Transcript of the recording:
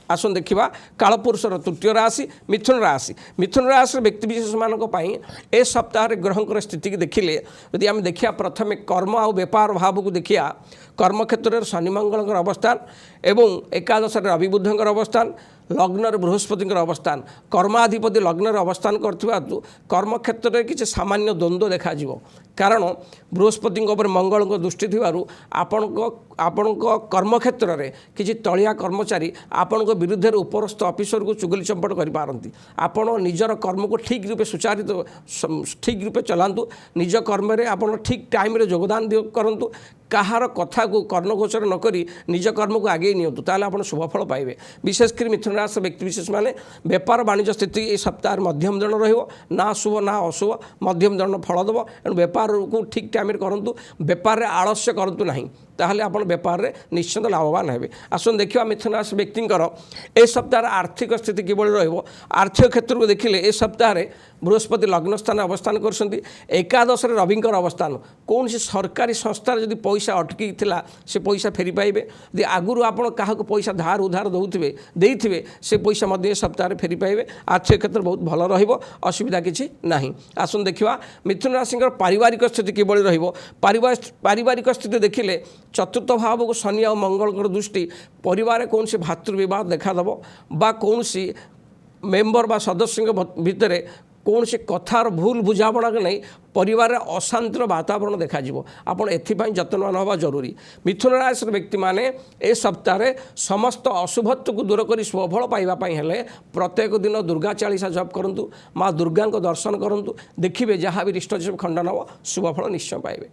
आसन देखा कालपुरुषर तृतीय राशि मिथुन राशि। मिथुन राशि व्यक्तिविशेष मानी ए सप्ताह ग्रहंकर स्थिति की देखिले यदि आम देखा प्रथम कर्म आ व्यापार भाव को देखिया कर्म क्षेत्र में शनि मंगल अवस्थान एवं एकादश रवि बुधर अवस्थान लग्न बृहस्पति अवस्थान कर्माधिपति लग्न अवस्थान करथिबा कर्म क्षेत्र में किसी सामान्य द्वंद्व देखा कारण बृहस्पति मंगल दृष्टि थिबारु आपण कर्म क्षेत्र में किसी तलिया कर्मचारी आपण विरुद्ध उपरस्थ ऑफिसर को चुगली चंपट करपारती। आपण निजर कर्म को ठीक रूपे सुचारित ठीक रूपे चलांतु निज कर्म में आपण ठीक टाइम रे योगदान करंतु कहार कथा को कर्णगोचर नक निज कर्म को आगे नियंतु ताले आपण शुभफल पाइबे। विशेषकर मिथुन राशि व्यक्तिविशेष माने व्यापार वाणिज्य स्थिति ये सप्ताह मध्यम धरण रहिबो ना शुभ ना अशुभ मध्यम धरण फल देव एणु व्यापार को ठीक टाइम करंतु व्यापार रे आलस्य करंतु नहीं ताहले आपण व्यापार रे निश्चित लाभवान हेबे। आसन देखिबा मिथुन राशि व्यक्तिंकर ए सप्ताह आर्थिक स्थिति किबळ रहिबो। आर्थिक क्षेत्र को देखिले ए सप्ताह रे बृहस्पति लग्न स्थान अवस्थान करछंती एकादश रे रविंकर अवस्थान कौन सी सरकारी संस्था जदि पैसा अटकी थिला से पैसा फेरी पाइबे यदि आगुरु आपण काहाको पैसा धार उधार देइथिबे से पैसा मध्य सप्ताह रे फेरी पाइबे। आर्थिक क्षेत्र बहुत भल रहिबो असुविधा किछि नाही। आसन देखिबा मिथुन राशिंकर पारिवारिक स्थिति किबळ रहिबो। पारिवारिक स्थिति देखिले चतुर्थ भाव को शनि और मंगल दृष्टि परिवार कौन से भातृ विवाद देखादेव बा कौन सी मेम्बर बा सदस्य भितर कौन से कथार भूल बुझाणा के नहीं परिवार अशांतिर वातावरण देखा आपड़ एपाई जत्नवान हवा जरूरी। मिथुन राशि व्यक्ति माने ए सप्ताह समस्त अशुभत्व को दूर कर शुभफल पाइबापी हेले प्रत्येक दिन दुर्गा चालीसा जप करूँ माँ दुर्गा दर्शन करूँ देखिए जहाँ भी रिष्ट खंडन हम शुभफल निश्चय पाइबे।